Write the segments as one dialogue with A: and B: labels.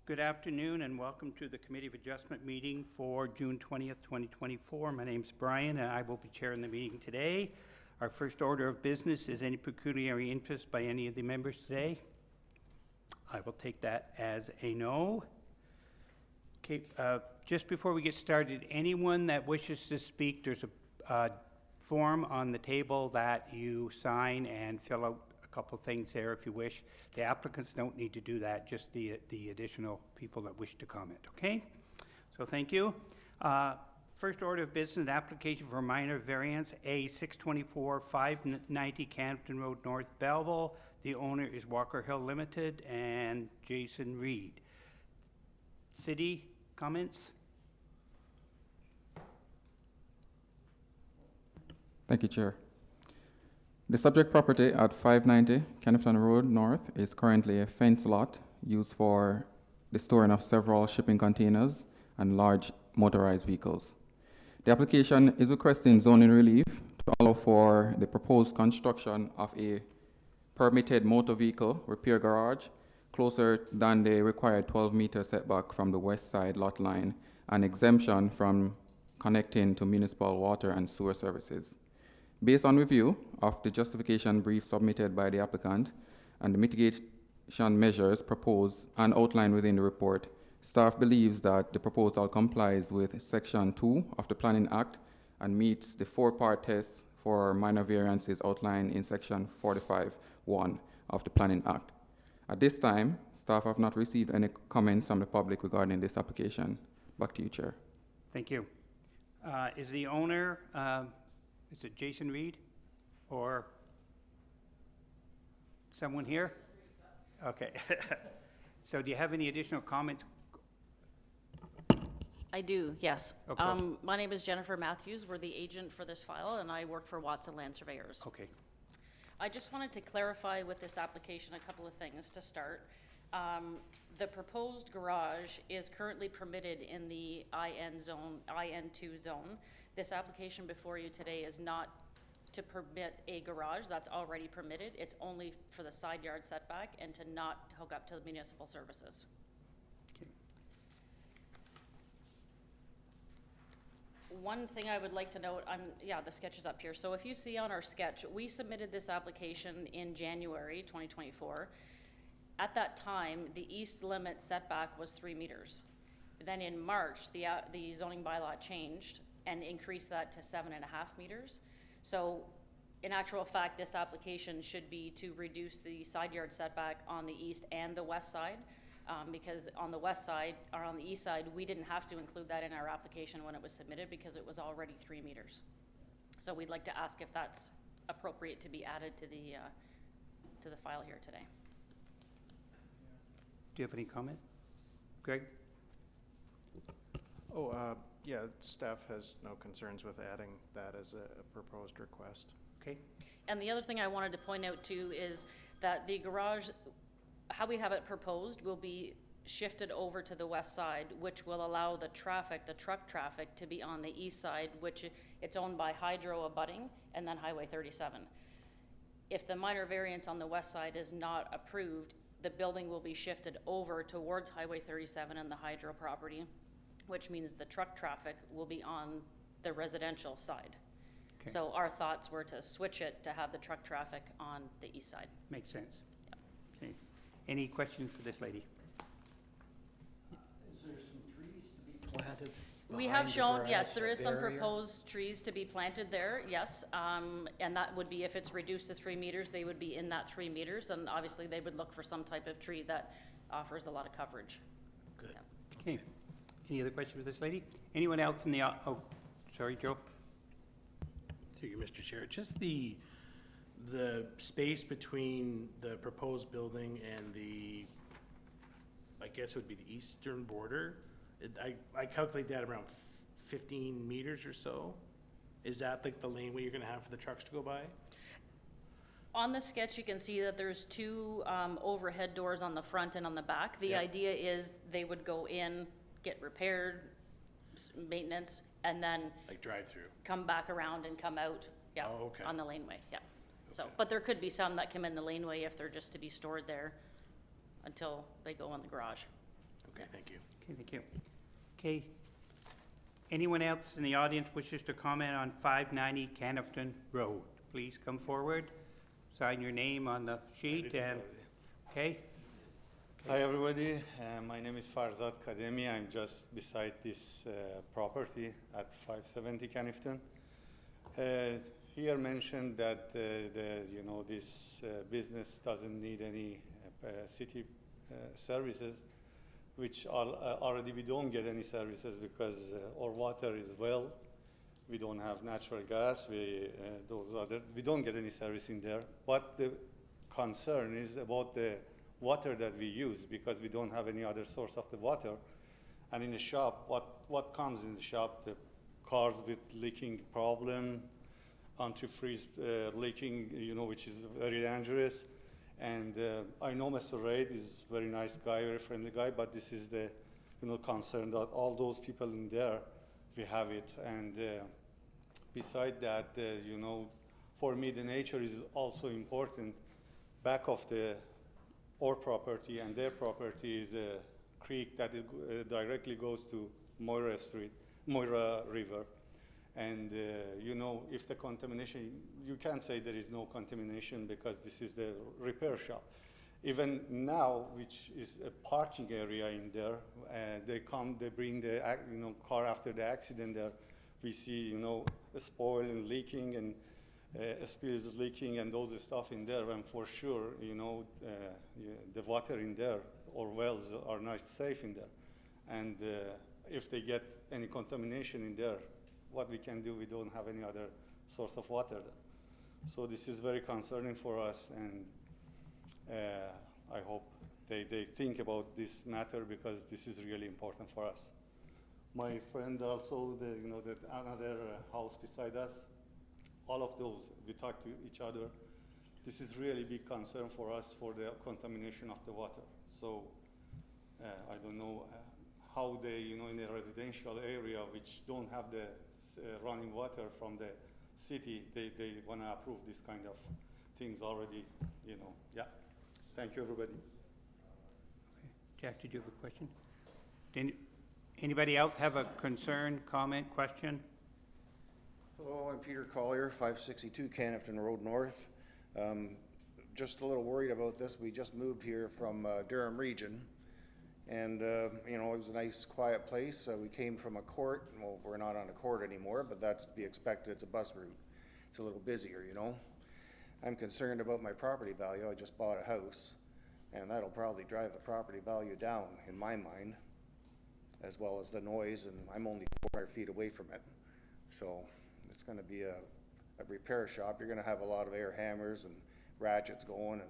A: Good afternoon and welcome to the Committee of Adjustment meeting for June 20th, 2024. My name is Brian and I will be chairing the meeting today. Our first order of business is any pecuniary interest by any of the members today. I will take that as a no. Okay, just before we get started, anyone that wishes to speak, there's a form on the table that you sign and fill out couple things there if you wish. The applicants don't need to do that, just the additional people that wish to comment, okay? So thank you. First order of business, application for minor variance, A624 590 Canton Road North, Belleville. The owner is Walker Hill Limited and Jason Reed. City comments?
B: Thank you, Chair. The subject property at 590 Kennington Road North is currently a fence lot used for the storing of several shipping containers and large motorized vehicles. The application is requesting zoning relief to allow for the proposed construction of a permitted motor vehicle repair garage closer than the required 12-meter setback from the west side lot line and exemption from connecting to municipal water and sewer services. Based on review of the justification brief submitted by the applicant and the mitigation measures proposed and outlined within the report, staff believes that the proposal complies with Section 2 of the Planning Act and meets the four-part test for minor variances outlined in Section 45(1) of the Planning Act. At this time, staff have not received any comments from the public regarding this application. Back to you, Chair.
A: Thank you. Is the owner... is it Jason Reed or someone here? Okay. So do you have any additional comments?
C: I do, yes.
A: Okay.
C: My name is Jennifer Matthews. We're the agent for this file, and I work for Watson Land Surveyors.
A: Okay.
C: I just wanted to clarify with this application a couple of things to start. The proposed garage is currently permitted in the IN2 zone. This application before you today is not to permit a garage. That's already permitted. It's only for the side yard setback and to not hook up to the municipal services.
A: Okay.
C: One thing I would like to note, the sketch is up here. So if you see on our sketch, we submitted this application in January 2024. At that time, the east limit setback was 3 meters. Then in March, the zoning bylaw changed and increase that to 7.5 meters. So in actual fact, this application should be to reduce the side yard setback on the east and the west side, because on the west side, or on the east side, we didn't have to include that in our application when it was submitted because it was already 3 meters. So we'd like to ask if that's appropriate to be added to the file here today.
A: Do you have any comment? Greg?
D: Yeah, staff has no concerns with adding that as a proposed request.
A: Okay.
C: And the other thing I wanted to point out too is that the garage, how we have it proposed, will be shifted over to the west side, which will allow the truck traffic to be on the east side, which it's owned by Hydro abutting and then Highway 37. If the minor variance on the west side is not approved, the building will be shifted over towards Highway 37 and the Hydro property, which means the truck traffic will be on the residential side. Okay. So our thoughts were to switch it to have the truck traffic on the east side.
A: Makes sense.
C: Yep.
A: Okay. Any questions for this lady?
E: Is there some trees to be planted?
C: We have shown, yes, there is some proposed trees to be planted there, yes. And that would be, if it's reduced to 3 meters, they would be in that 3 meters. And obviously they would look for some type of tree that offers a lot of coverage.
E: Good.
C: Yep.
A: Okay. Any other questions for this lady? Anyone else in the, oh, sorry, Joe.
F: Through you, Mr. Chair. Just the space between the proposed building and the, I guess it would be the eastern border. I calculate that around 15 meters or so. Is that like the laneway you're gonna have for the trucks to go by?
C: On the sketch, you can see that there's 2 overhead doors on the front and on the back. The idea is they would go in, get repaired, maintenance, and then
F: Like drive-through?
C: come back around and come out,
F: Oh, okay.
C: on the laneway, So, but there could be some that come in the laneway if they're just to be stored there until they go in the garage.
F: Okay, thank you.
A: Okay, thank you. Okay. Anyone else in the audience wishes to comment on 590 Canafton Road? Please come forward, sign your name on the sheet and, okay?
G: Hi everybody, my name is Farzad Kademi. I'm just beside this property at 570 Canifton. Here mentioned that this business doesn't need any city services, which already we don't get any services because our water is well. We don't have natural gas. We don't get any service in there. But the concern is about the water that we use because we don't have any other source of the water. And in the shop, what comes in the shop? The cars with leaking problem, antifreeze leaking, which is very dangerous. And I know Mr. Reid is a very nice guy, very friendly guy, but this is the concern that all those people in there, we have it. And beside that, for me, the nature is also important. Back of our property and their property is a creek that directly goes to Moira River. And, if the contamination, you can't say there is no contamination because this is the repair shop. Even now, which is a parking area in there, they bring the car after the accident there. We see, a spoil and leaking and spills leaking and all the stuff in there. And for sure, the water in there or wells are not safe in there. And if they get any contamination in there, what we can do, we don't have any other source of water there. So this is very concerning for us, and I hope they think about this matter because this is really important for us. My friend also, another house beside us, all of those, we talk to each other. This is really big concern for us for the contamination of the water. So I don't know how they, in a residential area which don't have the running water from the city, they want to approve this kind of things already, Yeah. Thank you, everybody.
A: Jack, did you have a question? Anybody else have a concern, comment, question?
E: Hello, I'm Peter Collier, 562 Canafton Road North. Just a little worried about this. We just moved here from Durham Region. And, it was a nice, quiet place. We came from a court. Well, we're not on a court anymore, but that's to be expected. It's a bus route. It's a little busier, I'm concerned about my property value. I just bought a house, and that'll probably drive the property value down, in my mind, as well as the noise, and I'm only 400 feet away from it. So it's going to be a repair shop. You're going to have a lot of air hammers and ratchets going,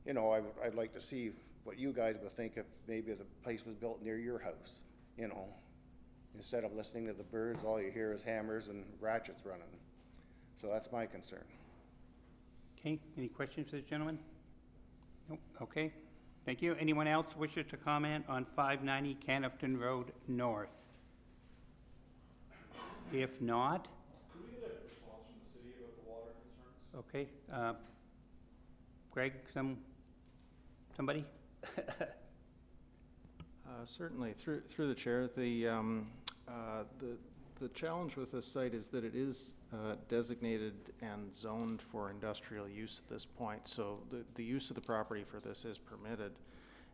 E: and, I'd like to see what you guys would think if maybe the place was built near your house, Instead of listening to the birds, all you hear is hammers and ratchets running. So that's my concern.
A: Okay, any questions for this gentleman? Nope, okay. Thank you. Anyone else wishes to comment on 590 Canafton Road North? If not...
H: Can we get a response from the city about the water concerns?
A: Okay, Greg, somebody?
D: Certainly, through the chair, the challenge with this site is that it is designated and zoned for industrial use at this point. So the use of the property for this is permitted,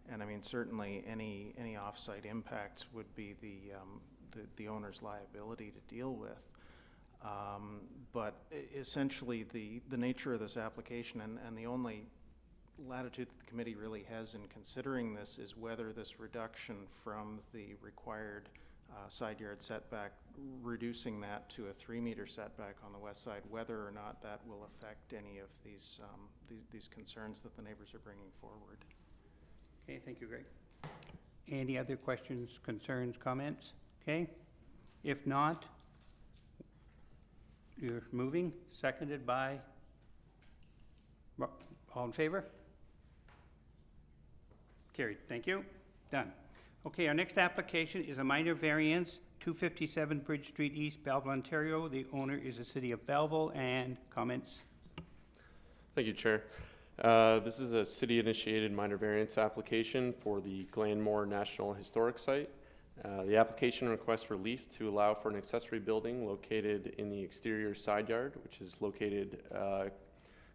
D: and I mean certainly any off-site impacts would be the owner's liability to deal with. But essentially, the nature of this application and the only latitude that the committee really has in considering this is whether this reduction from the required side yard setback, reducing that to a 3-meter setback on the west side, whether or not that will affect any of these concerns that the neighbors are bringing forward.
A: Okay, thank you, Greg. Any other questions, concerns, comments? Okay, if not, you're moving, seconded by, all in favor? Carried, thank you, done. Okay, our next application is a minor variance, 257 Bridge Street East, Belleville, Ontario. The owner is the city of Belleville, and comments?
H: Thank you, Chair.
I: This is a city-initiated minor variance application for the Glenmore National Historic Site. The application requests relief to allow for an accessory building located in the exterior side yard, which is located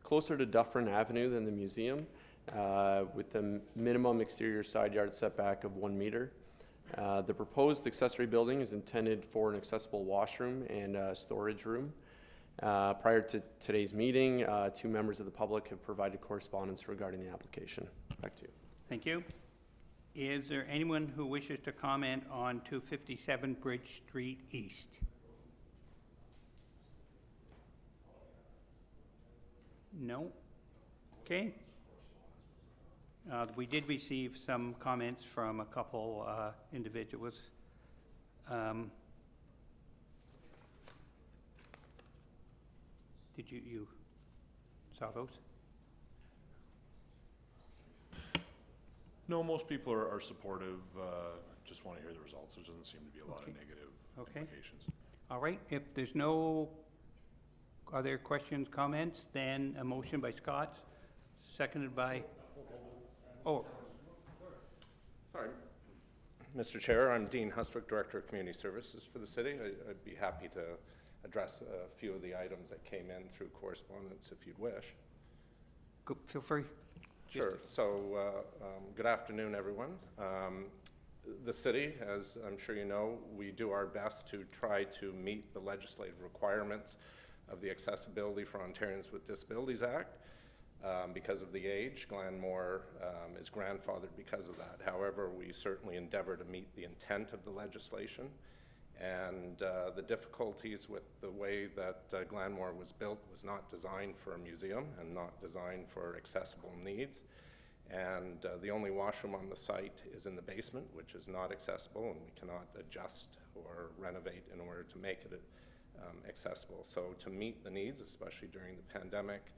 I: closer to Dufferin Avenue than the museum, with the minimum exterior side yard setback of 1 meter. The proposed accessory building is intended for an accessible washroom and storage room. Prior to today's meeting, 2 members of the public have provided correspondence regarding the application. Back to you.
A: Thank you. Is there anyone who wishes to comment on 257 Bridge Street East? No? Okay. We did receive some comments from a couple individuals. Did you saw those?
H: No, most people are supportive, just want to hear the results. There doesn't seem to be a lot of
A: Okay.
H: negative
A: Okay.
H: implications.
A: All right, if there's no other questions, comments, then a motion by Scott, seconded by, oh,
J: Sorry. Mr. Chair, I'm Dean Hustwick, Director of Community Services for the city. I'd be happy to address a few of the items that came in through correspondence if you'd wish.
A: go, feel free.
J: Sure. So, good afternoon, everyone. The city, as I'm sure you know, we do our best to try to meet the legislative requirements of the Accessibility for Ontarians with Disabilities Act. Because of the age, Glenmore is grandfathered because of that. However, we certainly endeavor to meet the intent of the legislation. And the difficulties with the way that Glenmore was built was not designed for a museum and not designed for accessible needs. And the only washroom on the site is in the basement, which is not accessible, and we cannot adjust or renovate in order to make it accessible. So to meet the needs, especially during the pandemic,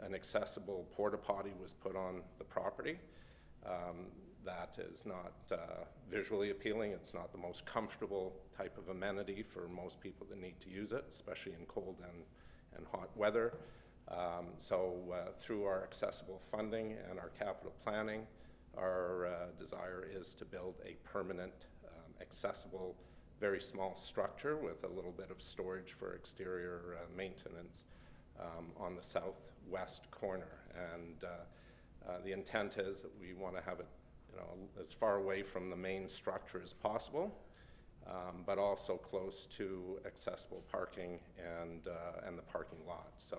J: an accessible porta potty was put on the property. That is not visually appealing. It's not the most comfortable type of amenity for most people that need to use it, especially in cold and hot weather. Through our accessible funding and our capital planning, our desire is to build a permanent, accessible, very small structure with a little bit of storage for exterior maintenance on the southwest corner. And the intent is that we want to have it as far away from the main structure as possible, but also close to accessible parking and the parking lot. So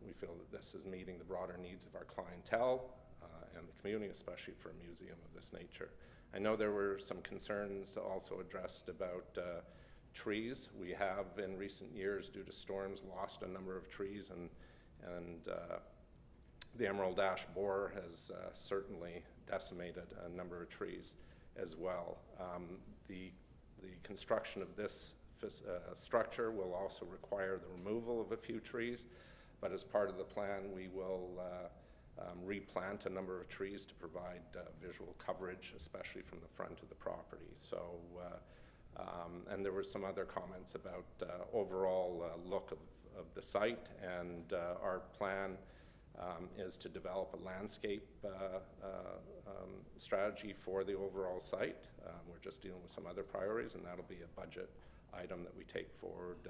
J: we feel that this is meeting the broader needs of our clientele and the community, especially for a museum of this nature. I know there were some concerns also addressed about trees. We have in recent years, due to storms, lost a number of trees, and the emerald ash borer has certainly decimated a number of trees as well. The construction of this structure will also require the removal of a few trees, but as part of the plan, we will replant a number of trees to provide visual coverage, especially from the front of the property. So, and there were some other comments about overall look of the site, and our plan is to develop a landscape strategy for the overall site. We're just dealing with some other priorities, and that'll be a budget item that we take forward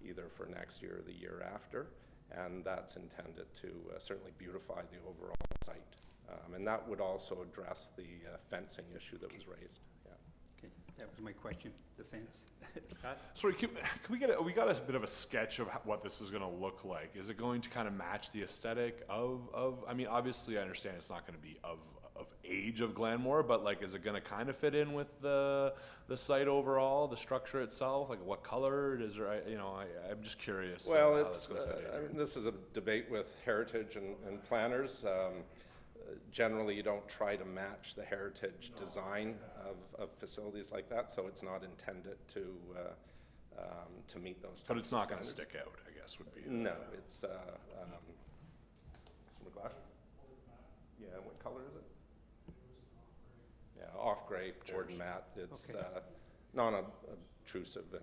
J: either for next year or the year after, and that's intended to certainly beautify the overall site. And that would also address the fencing issue that was raised. Yeah.
A: Okay, that was my question, the fence. Scott?
H: Sorry, can we get we got a bit of a sketch of what this is going to look like. Is it going to kind of match the aesthetic of I mean, obviously I understand it's not going to be of age of Glenmore, but like, is it going to kind of fit in with the site overall, the structure itself? Like, what color is there? I'm just curious.
J: Well,
H: how
J: it's
H: that's going to fit in.
J: I mean, this is a debate with heritage and planners. Generally, you don't try to match the heritage design of facilities like that, so it's not intended to meet those.
H: But it's not going to
J: standards.
H: stick out, I guess, would be.
J: No, it's McGlash? Yeah, what color is it? Yeah, off-gray, board mat. It's
A: Okay.
J: non-obtrusive,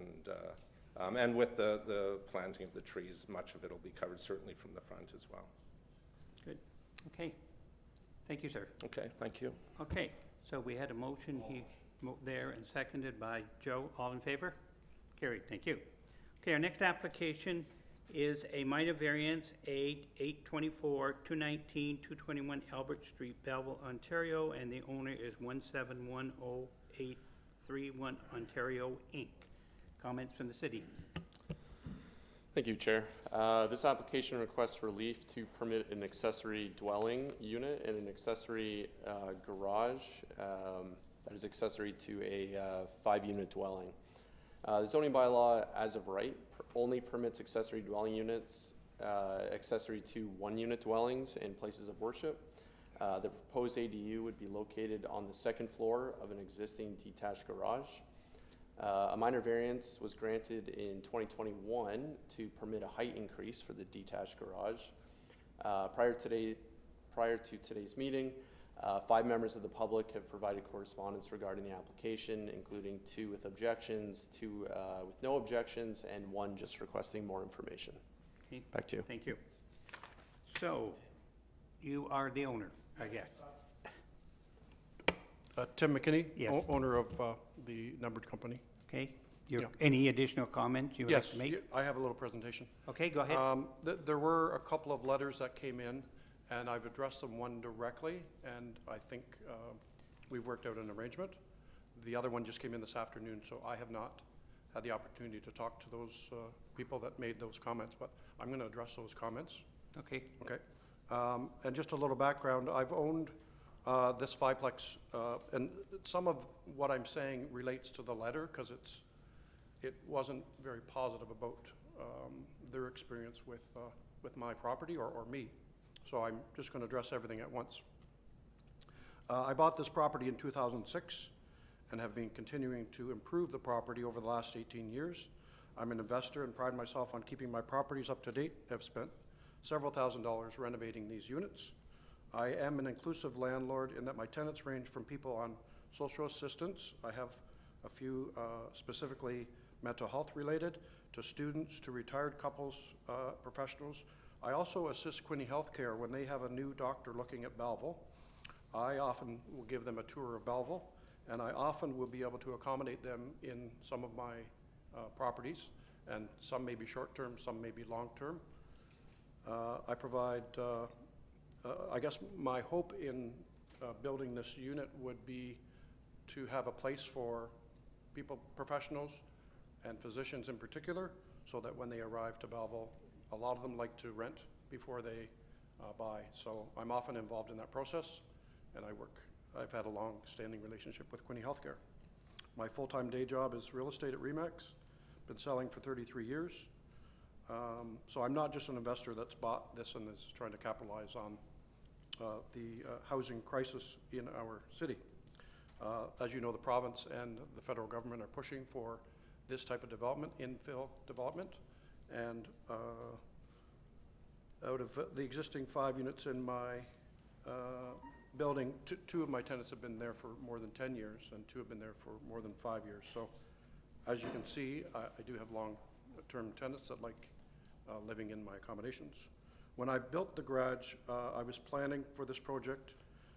J: and with the planting of the trees, much of it will be covered, certainly from the front as well.
A: Okay. Thank you, sir.
J: Okay, thank you.
A: Okay, so we had a motion there and seconded by Joe. All in favor? Carried, thank you. Okay, our next application is a minor variance, 824, 219, 221 Albert Street, Belleville, Ontario, and the owner is 1710831 Ontario, Inc. Comments from the city?
I: Thank you, Chair. This application requests relief to permit an accessory dwelling unit and an accessory garage that is accessory to a 5-unit dwelling. The zoning bylaw, as of right, only permits accessory dwelling units accessory to 1-unit dwellings and places of worship. The proposed ADU would be located on the 2nd floor of an existing detached garage. A minor variance was granted in 2021 to permit a height increase for the detached garage. Prior to today's meeting, 5 members of the public have provided correspondence regarding the application, including 2 with objections, 2 with no objections, and 1 just requesting more information.
A: Okay,
I: Back to you.
A: thank you. So, you are the owner, I guess.
K: Tim McKinney,
A: Yes.
K: owner of the numbered company.
A: Okay?
K: Yeah.
A: Any additional comments you would like
K: Yes,
A: to make?
K: I have a little presentation.
A: Okay, go ahead.
K: There were a couple of letters that came in, and I've addressed them one directly, and I think we've worked out an arrangement. The other one just came in this afternoon, so I have not had the opportunity to talk to those people that made those comments, but I'm going to address those comments.
A: Okay,
K: Okay. And just a little background, I've owned this fiveplex, and some of what I'm saying relates to the letter, because it wasn't very positive about their experience with my property or me. So I'm just going to address everything at once. I bought this property in 2006 and have been continuing to improve the property over the last 18 years. I'm an investor and pride myself on keeping my properties up to date. I've spent several $1,000s renovating these units. I am an inclusive landlord in that my tenants range from people on social assistance. I have a few specifically mental health related, to students, to retired couples, professionals. I also assist Quinte Healthcare when they have a new doctor looking at Belleville. I often will give them a tour of Belleville, and I often will be able to accommodate them in some of my properties, and some may be short-term, some may be long-term. I provide, I guess my hope in building this unit would be to have a place for people, professionals, and physicians in particular, so that when they arrive to Belleville, a lot of them like to rent before they buy. So I'm often involved in that process, and I've had a long-standing relationship with Quinte Healthcare. My full-time day job is real estate at RE/MAX. Been selling for 33 years. So I'm not just an investor that's bought this and is trying to capitalize on the housing crisis in our city. As you know, the province and the federal government are pushing for this type of development, infill development, and out of the existing 5 units in my building, 2 of my tenants have been there for more than 10 years, and 2 have been there for more than 5 years. So as you can see, I do have long-term tenants that like living in my accommodations. When I built the garage, I was planning for this project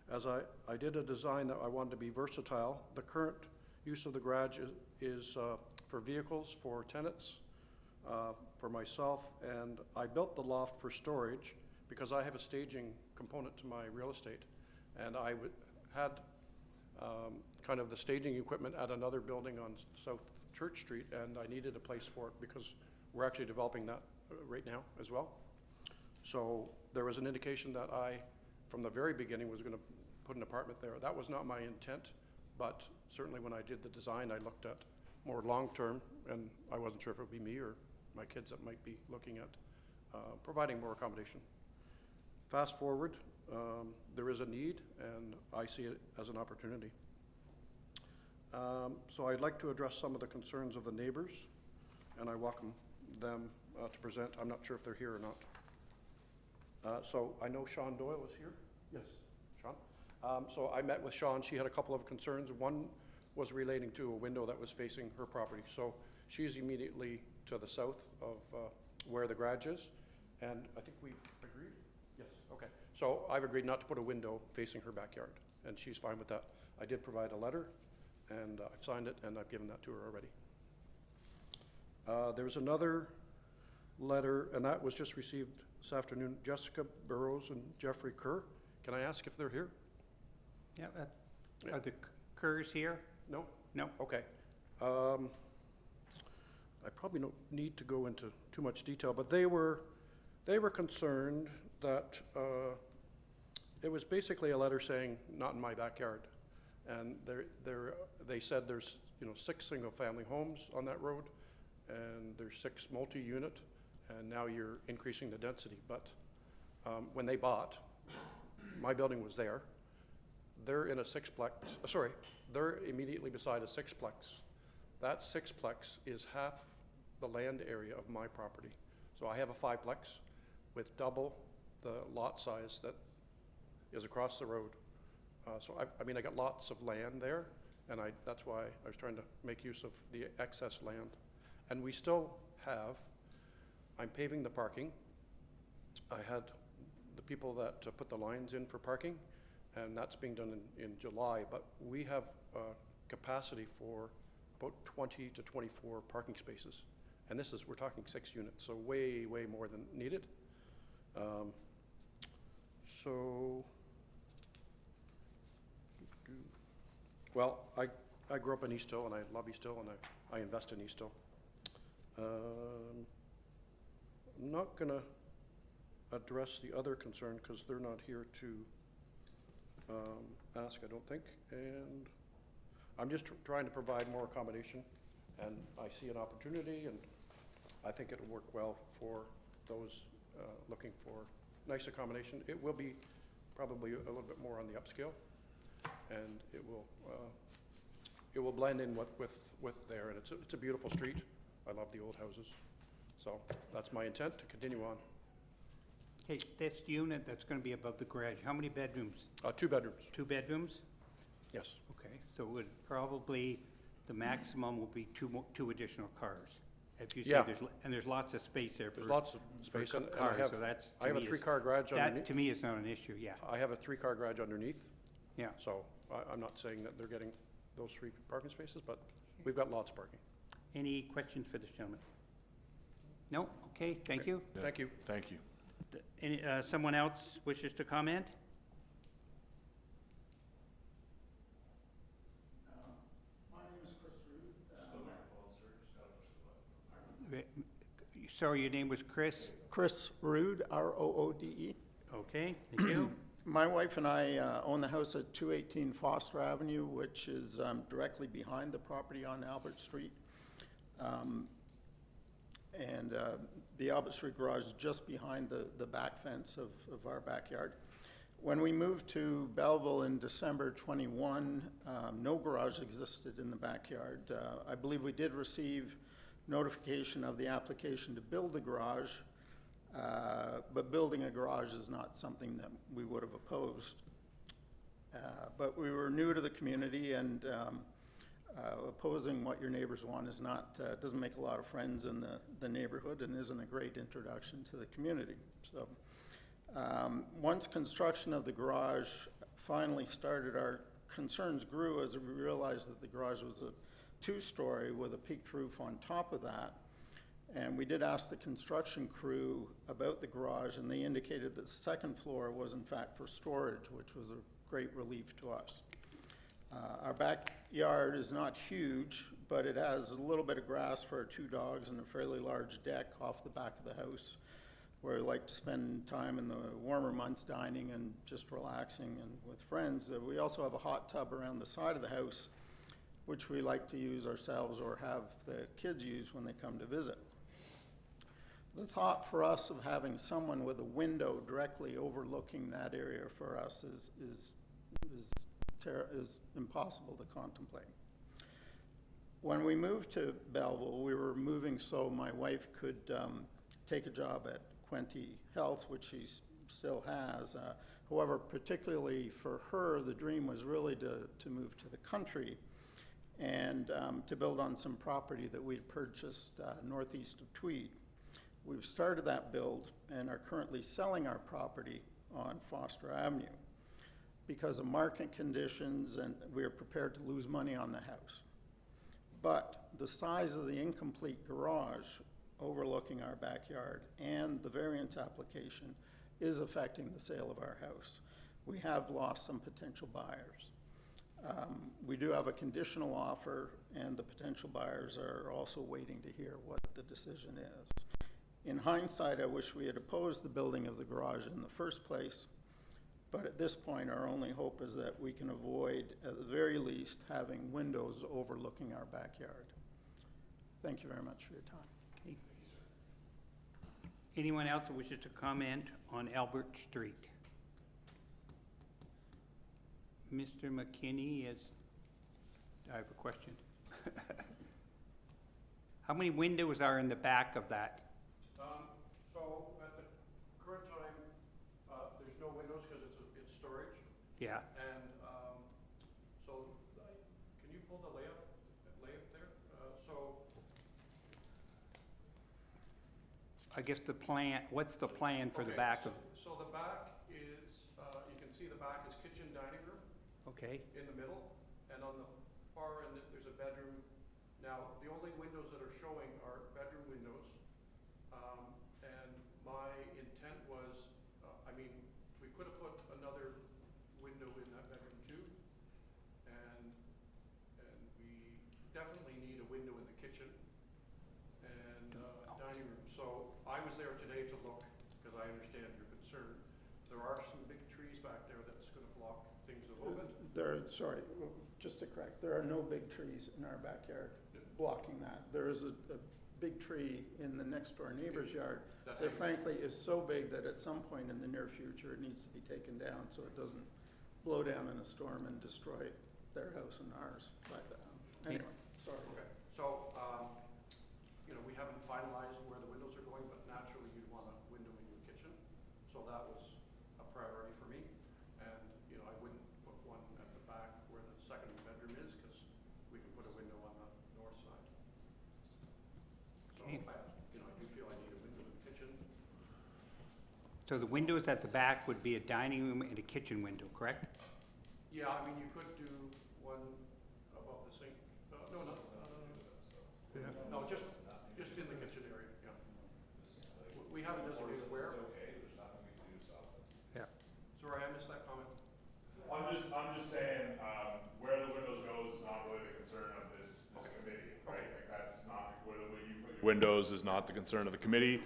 K: as I did a design that I wanted to be versatile. The current use of the garage is for vehicles, for tenants, for myself, and I built the loft for storage because I have a staging component to my real estate, and I had kind of the staging equipment at another building on South Church Street, and I needed a place for it because we're actually developing that right now as well. So there was an indication that I, from the very beginning, was going to put an apartment there. That was not my intent, but certainly when I did the design, I looked at more long-term, and I wasn't sure if it would be me or my kids that might be looking at providing more accommodation. Fast forward, there is a need, and I see it as an opportunity. So I'd like to address some of the concerns of the neighbors, and I welcome them to present. I'm not sure if they're here or not. So I know Sean Doyle is here. Yes, Sean. So I met with Sean. She had a couple of concerns. One was relating to a window that was facing her property. So she's immediately to the south of where the garage is, and I think we've agreed? Yes, okay. So I've agreed not to put a window facing her backyard, and she's fine with that. I did provide a letter, and I've signed it, and I've given that to her already. There's another letter, and that was just received this afternoon. Jessica Burrows and Jeffrey Kerr. Can I ask if they're here?
A: Yeah, are the Kerrs here?
K: No?
A: No?
K: Okay. I probably don't need to go into too much detail, but they were concerned that it was basically a letter saying, not in my backyard. And they said there's, 6 single-family homes on that road, and there's 6 multi-unit, and now you're increasing the density. But when they bought, my building was there. They're in a sixplex, they're immediately beside a sixplex. That sixplex is half the land area of my property. So I have a fiveplex with double the lot size that is across the road. So I got lots of land there, and that's why I was trying to make use of the excess land. And we still have, I'm paving the parking. I had the people that put the lines in for parking, and that's being done in July, but we have capacity for about 20 to 24 parking spaces. And we're talking 6 units, so way, way more than needed. Well, I grew up in East Hill, and I love East Hill, and I invest in East Hill. I'm not gonna address the other concern because they're not here to ask, I don't think. And I'm just trying to provide more accommodation, and I see an opportunity, and I think it'll work well for those looking for nice accommodation. It will be probably a little bit more on the upscale, and it will blend in with there. And it's a beautiful street. I love the old houses, so that's my intent to continue on.
A: Hey, this unit that's going to be above the garage, how many bedrooms?
K: 2 bedrooms.
A: 2 bedrooms?
K: Yes.
A: Okay, so it would probably, the maximum will be 2 additional cars. If you say
K: Yeah.
A: there's lots of space there for.
K: There's lots of space, and I
A: cars,
K: have,
A: so that's.
K: I have a 3-car garage
A: That,
K: underneath.
A: to me, is not an issue, yeah,
K: I have a 3-car garage underneath,
A: yeah.
K: so I'm not saying that they're getting those 3 parking spaces, but we've got lots of parking.
A: Any questions for this gentleman? No? Okay, thank you.
H: Yeah.
K: Thank you.
H: Thank you.
A: Any, someone else wishes to comment?
L: My name is Chris Rood.
A: Sorry, your name was Chris?
L: Chris Rood, R-O-O-D-E.
A: Okay, thank you.
L: My wife and I own the house at 218 Foster Avenue, which is directly behind the property on Albert Street. And the Albert Street garage is just behind the back fence of our backyard. When we moved to Belleville in December 21, no garage existed in the backyard. I believe we did receive notification of the application to build the garage, but building a garage is not something that we would have opposed. But we were new to the community, and opposing what your neighbors want is not, doesn't make a lot of friends in the neighborhood and isn't a great introduction to the community. So once construction of the garage finally started, our concerns grew as we realized that the garage was a 2-story with a peaked roof on top of that. And we did ask the construction crew about the garage, and they indicated that the 2nd floor was in fact for storage, which was a great relief to us. Our backyard is not huge, but it has a little bit of grass for our 2 dogs and a fairly large deck off the back of the house where we like to spend time in the warmer months dining and just relaxing and with friends. We also have a hot tub around the side of the house, which we like to use ourselves or have the kids use when they come to visit. The thought for us of having someone with a window directly overlooking that area for us is impossible to contemplate. When we moved to Belleville, we were moving so my wife could take a job at Quinte Health, which she still has. However, particularly for her, the dream was really to move to the country and to build on some property that we'd purchased northeast of Tweed. We've started that build and are currently selling our property on Foster Avenue because of market conditions, and we are prepared to lose money on the house. But the size of the incomplete garage overlooking our backyard and the variance application is affecting the sale of our house. We have lost some potential buyers. We do have a conditional offer, and the potential buyers are also waiting to hear what the decision is. In hindsight, I wish we had opposed the building of the garage in the first place, but at this point, our only hope is that we can avoid, at the very least, having windows overlooking our backyard. Thank you very much for your time.
A: Okay. Anyone else that wishes to comment on Albert Street? Mr. McKinney, I have a question. How many windows are in the back of that?
K: So at the current time, there's no windows because it's storage.
A: Yeah.
K: And can you pull the layout there?
A: I guess the plan, what's the plan for the
K: Okay,
A: back of?
K: So the back is, you can see the back is kitchen, dining room
A: Okay,
K: in the middle, and on the far end, there's a bedroom. Now, the only windows that are showing are bedroom windows. And my intent was, we could have put another window in that bedroom too. And we definitely need a window in the kitchen and dining room. So I was there today to look, because I understand your concern. There are some big trees back there that's gonna block things a little bit.
L: Sorry, just to correct, there are no big trees in our backyard blocking that. There is a big tree in the next door neighbor's yard that frankly is so big that at some point in the near future it needs to be taken down so it doesn't blow down in a storm and destroy their house and ours. But anyway, sorry.
K: Okay, so, we haven't finalized where the windows are going, but naturally you'd want a window in your kitchen. So that was a priority for me. And, I wouldn't put one at the back where the second bedroom is, because we can put a window on the north side. So,
A: Okay.
K: I do feel I need a window in the kitchen.
A: so the windows at the back would be a dining room and a kitchen window, correct?
K: Yeah, you could do one above the sink. No, just in the kitchen area, yeah. We haven't designated where.
A: Yeah.
K: Sorry, I missed that comment.
H: I'm just saying, where the windows goes is not really the concern of this committee, right? Like, that's not, where you put your windows is not the concern of the committee.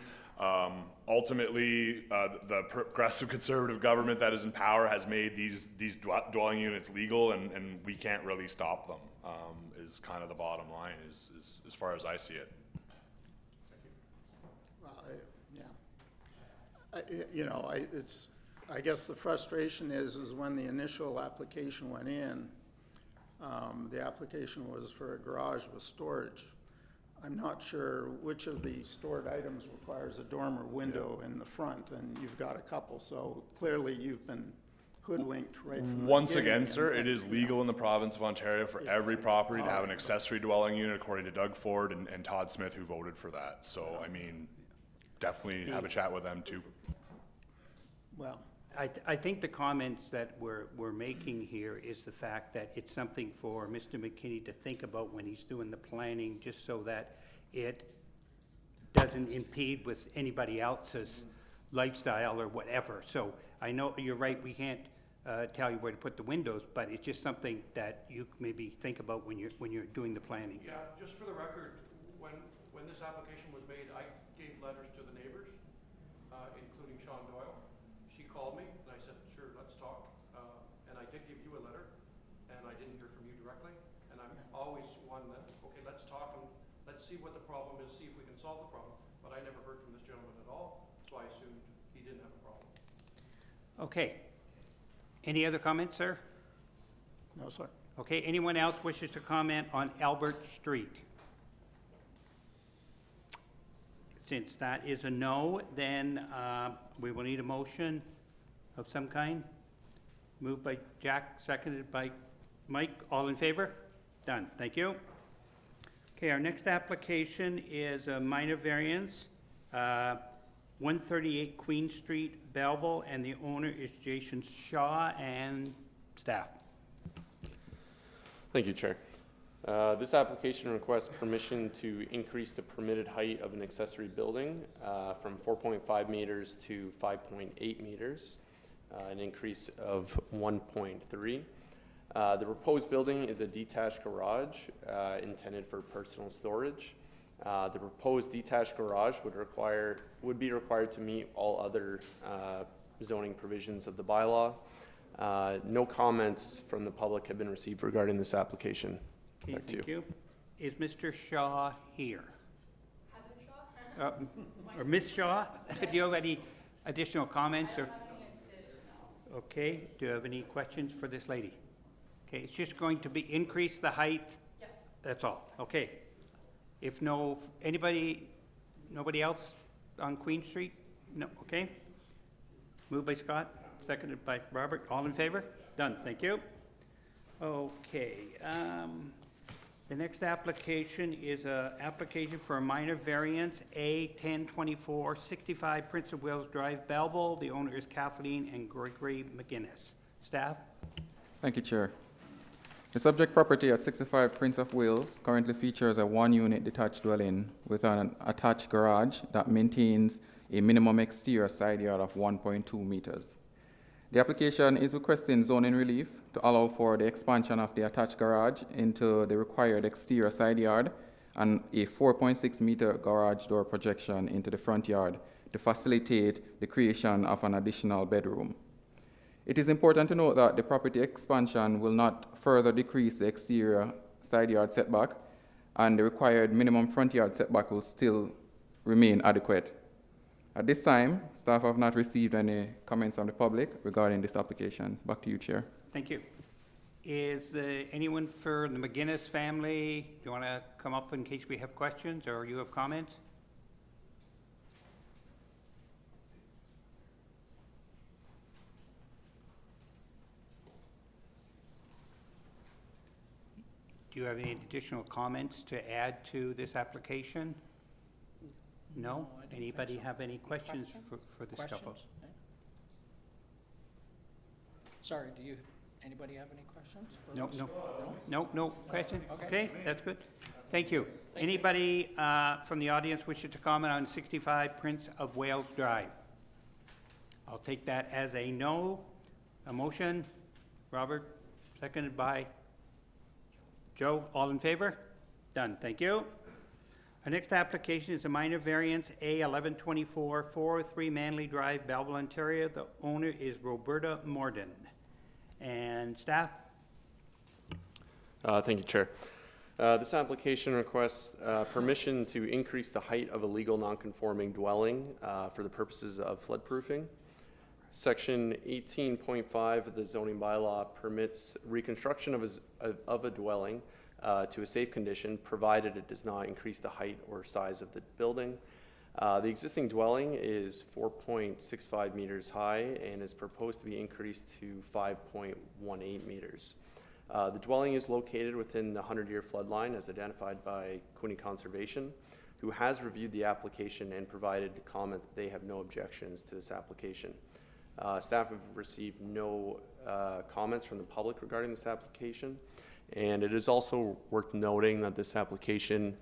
H: Ultimately, the progressive conservative government that is in power has made these dwelling units legal, and we can't really stop them, is kind of the bottom line, is as far as I see it.
L: Yeah. I guess the frustration is when the initial application went in, the application was for a garage with storage. I'm not sure which of the stored items requires a dormer window in the front, and you've got a couple, so clearly you've been hoodwinked right from the
H: Once
L: beginning,
H: again, sir,
L: and-
H: it is legal in the province of Ontario for every property to have an accessory dwelling unit, according to Doug Ford and Todd Smith, who voted for that. So, definitely have a chat with them too.
L: Well,
A: I think the comments that we're making here is the fact that it's something for Mr. McKinney to think about when he's doing the planning, just so that it doesn't impede with anybody else's lifestyle or whatever. So I know you're right, we can't tell you where to put the windows, but it's just something that you maybe think about when you're doing the planning.
K: Yeah, just for the record, when this application was made, I gave letters to the neighbors, including Sean Doyle. She called me, and I said, sure, let's talk. And I did give you a letter, and I didn't hear from you directly. And I'm always one that, okay, let's talk and let's see what the problem is, see if we can solve the problem. But I never heard from this gentleman at all, so I assumed he didn't have a problem.
A: Okay. Any other comments, sir?
L: no, sir.
A: Okay, anyone else wishes to comment on Albert Street? Since that is a no, then we will need a motion of some kind. Moved by Jack, seconded by Mike. All in favor? Done. Thank you. Okay, our next application is a minor variance. 138 Queen Street, Belleville, and the owner is Jason Shaw, and staff.
I: Thank you, Chair. This application requests permission to increase the permitted height of an accessory building from 4.5 meters to 5.8 meters, an increase of 1.3. The proposed building is a detached garage intended for personal storage. The proposed detached garage would be required to meet all other zoning provisions of the bylaw. No comments from the public have been received regarding this application.
A: Okay,
I: Back to
A: thank you. Is Mr. Shaw here? Or Ms. Shaw? Do you have any additional comments? Or? Okay, do you have any questions for this lady? Okay, it's just going to be increase the height? Yep. That's all, okay. If nobody else on Queen Street? No, okay. Moved by Scott, seconded by Robert. All in favor? Done, thank you. Okay, the next application is a application for a minor variance, A1024, 65 Prince of Wales Drive, Belleville. The owner is Kathleen and Gregory McGinnis. Staff?
B: Thank you, Chair. The subject property at 65 Prince of Wales currently features a one-unit detached dwelling with an attached garage that maintains a minimum exterior side yard of 1.2 meters. The application is requesting zoning relief to allow for the expansion of the attached garage into the required exterior side yard and a 4.6 meter garage door projection into the front yard to facilitate the creation of an additional bedroom. It is important to note that the property expansion will not further decrease the exterior side yard setback, and the required minimum front yard setback will still remain adequate. At this time, staff have not received any comments from the public regarding this application. Back to you, Chair.
A: Thank you. Is there anyone for the McGinnis family? Do you want to come up in case we have questions or you have comments? Do you have any additional comments to add to this application? No? Anybody have any questions for this couple?
M: Sorry, anybody have any questions?
A: No question? Okay, that's good. Thank you. Anybody from the audience wishes to comment on 65 Prince of Wales Drive? I'll take that as a no. A motion? Robert, seconded by Joe. All in favor? Done. Thank you. Our next application is a minor variance, A1124, 403 Manley Drive, Belleville, Ontario. The owner is Roberta Morden. And staff?
I: Thank you, Chair. This application requests permission to increase the height of a legal nonconforming dwelling for the purposes of floodproofing. Section 18.5 of the zoning bylaw permits reconstruction of a dwelling to a safe condition, provided it does not increase the height or size of the building. The existing dwelling is 4.65 meters high and is proposed to be increased to 5.18 meters. The dwelling is located within the 100-year flood line as identified by Cooney Conservation, who has reviewed the application and provided a comment that they have no objections to this application. Staff have received no comments from the public regarding this application, and it is also worth noting that this application,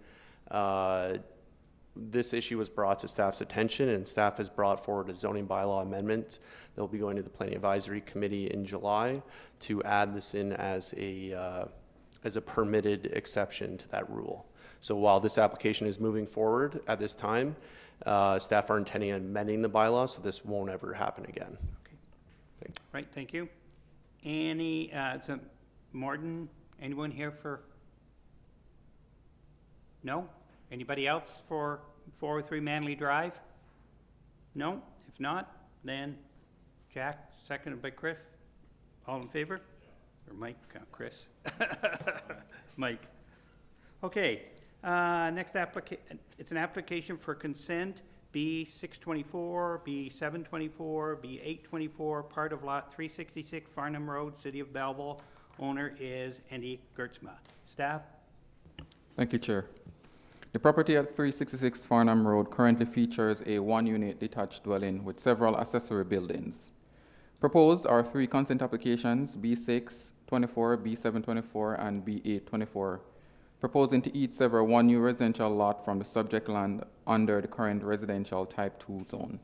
I: this issue was brought to staff's attention, and staff has brought forward a zoning bylaw amendment that will be going to the Planning Advisory Committee in July to add this in as a permitted exception to that rule. So while this application is moving forward at this time, staff are intending on amending the bylaw so this won't ever happen again.
A: Okay. Right, thank you. Any, so Morton, anyone here for? No? Anybody else for 403 Manley Drive? No? If not, then Jack, seconded by Chris. All in favor? Or Mike, Chris? Mike. Okay, next application, it's an application for consent, B624, B724, B824, part of lot 366 Farnham Road, City of Belleville. Owner is Andy Gertzma. Staff?
B: Thank you, Chair. The property at 366 Farnham Road currently features a one-unit detached dwelling with several accessory buildings. Proposed are 3 consent applications, B6, 24, B7, 24, and B8, 24, proposing to each sever one new residential lot from the subject land under the current residential type 2 zone.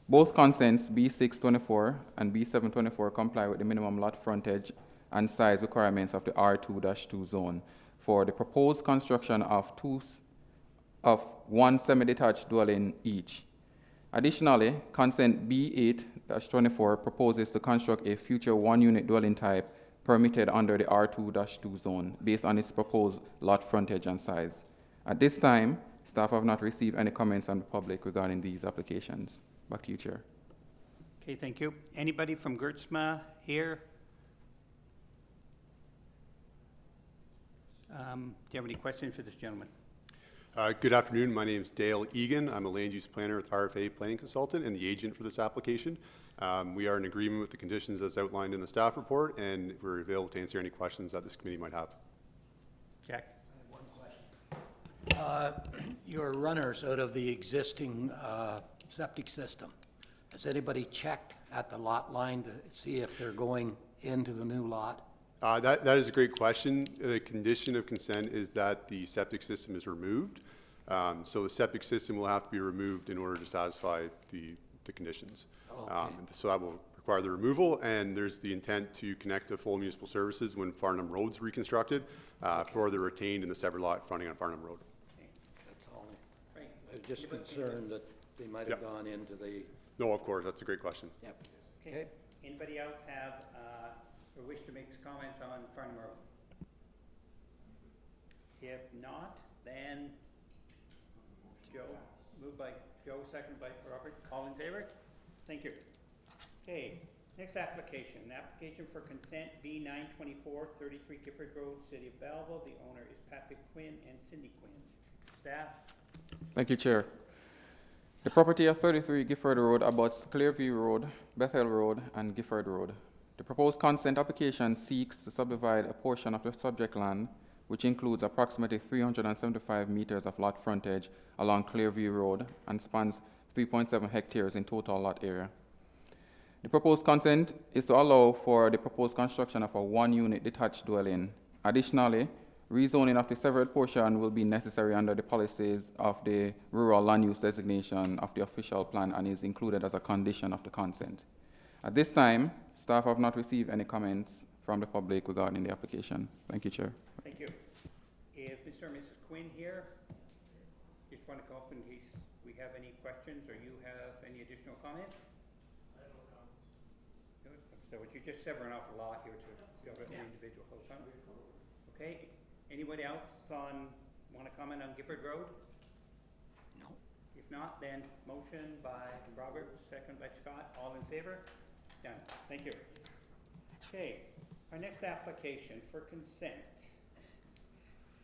B: Both consents, B6, 24 and B7, 24, comply with the minimum lot frontage and size requirements of the R2-2 zone for the proposed construction of one semi-detached dwelling each. Additionally, consent B8-24 proposes to construct a future one-unit dwelling type permitted under the R2-2 zone based on its proposed lot frontage and size. At this time, staff have not received any comments from the public regarding these applications. Back to you, Chair.
A: Okay, thank you. Anybody from Gertzma here? Do you have any questions for this gentleman?
N: Good afternoon. My name is Dale Egan. I'm a land use planner with RFA Planning Consultant and the agent for this application. We are in agreement with the conditions as outlined in the staff report, and we're available to answer any questions that this committee might have.
A: Jack?
M: I have one question. Your runners out of the existing septic system, has anybody checked at the lot line to see if they're going into the new lot?
N: That is a great question. The condition of consent is that the septic system is removed. So the septic system will have to be removed in order to satisfy the conditions.
M: Okay.
N: So that will require the removal, and there's the intent to connect to full municipal services when Farnham Road's reconstructed for the retained and the severed lot fronting on Farnham Road.
M: That's all.
A: Right.
M: I was just concerned that they might have gone into the,
N: No, of course, that's a great question.
M: yep. Okay.
A: Anybody else have or wish to make comments on Farnham Road? If not, then Joe, moved by Joe, second by Robert. All in favor? Thank you. Okay, next application. Application for consent B924, 33 Gifford Road, City of Belleville. The owner is Patrick Quinn and Cindy Quinn. Staff?
B: Thank you, Chair. The property at 33 Gifford Road abuts Clearview Road, Bethel Road, and Gifford Road. The proposed consent application seeks to subdivide a portion of the subject land, which includes approximately 375 meters of lot frontage along Clearview Road and spans 3.7 hectares in total lot area. The proposed consent is to allow for the proposed construction of a one-unit detached dwelling. Additionally, rezoning of the severed portion will be necessary under the policies of the rural land use designation of the official plan and is included as a condition of the consent. At this time, staff have not received any comments from the public regarding the application. Thank you, Chair.
A: Thank you. Is Mr. and Mrs. Quinn here? Just want to come up in case we have any questions or you have any additional comments? I have no comments. Good. So you're just severing off a lot here to go to an individual host, huh? Okay. Anybody else want to comment on Gifford Road?
M: No.
A: If not, then motion by Robert, second by Scott. All in favor? Done. Thank you. Okay, our next application for consent.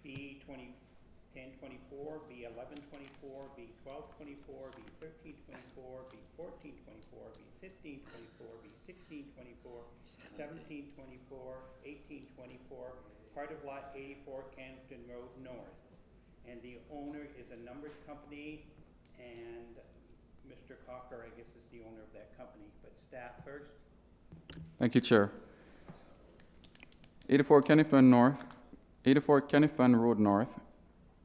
A: B1024, B1124, B1224, B1324, B1424, B1524, B1624, 1724, 1824, part of lot 84 Camden Road North. And the owner is a numbers company, and Mr. Cocker, I guess, is the owner of that company, but staff first.
B: Thank you, Chair. 84 Kennington Road North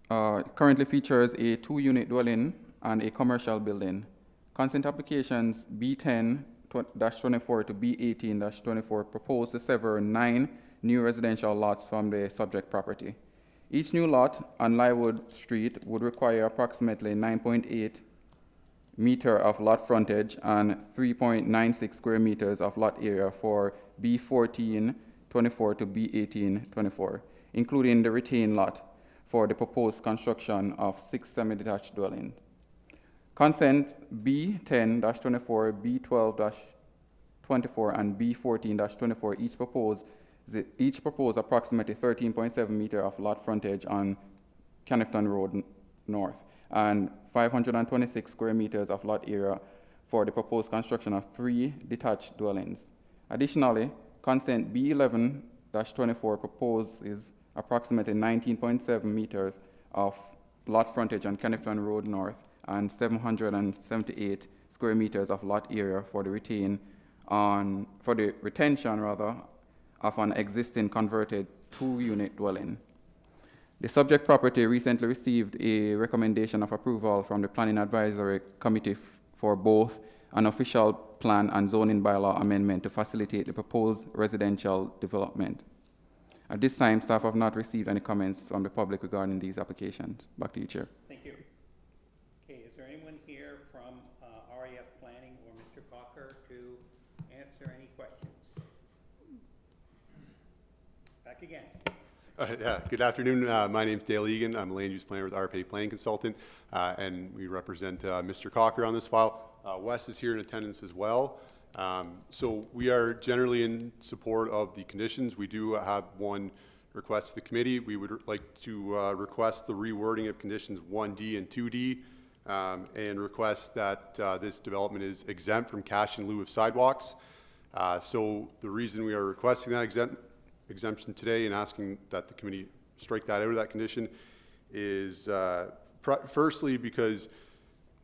B: currently features a 2-unit dwelling and a commercial building. Consent applications B10-24 to B18-24 propose to sever 9 new residential lots from the subject property. Each new lot on Lywood Street would require approximately 9.8 meter of lot frontage and 3.96 square meters of lot area for B14-24 to B18-24, including the retained lot for the proposed construction of 6 semi-detached dwellings. Consent B10-24, B12-24, and B14-24 each propose approximately 13.7 meter of lot frontage on Kennington Road North and 526 square meters of lot area for the proposed construction of 3 detached dwellings. Additionally, consent B11-24 proposes approximately 19.7 meters of lot frontage on Kennington Road North and 778 square meters of lot area for the retention of an existing converted 2-unit dwelling. The subject property recently received a recommendation of approval from the Planning Advisory Committee for both an official plan and zoning bylaw amendment to facilitate the proposed residential development. At this time, staff have not received any comments from the public regarding these applications. Back to you, Chair.
A: Thank you. Okay, is there anyone here from RAF Planning or Mr. Cocker to answer any questions? Back again.
N: Yeah, good afternoon. My name's Dale Egan. I'm a land use planner with RFA Planning Consultant, and we represent Mr. Cocker on this file. Wes is here in attendance as well. So we are generally in support of the conditions. We do have one request to the committee. We would like to request the rewording of conditions 1D and 2D, and request that this development is exempt from cash in lieu of sidewalks. So the reason we are requesting that exemption today and asking that the committee strike that out of that condition is firstly because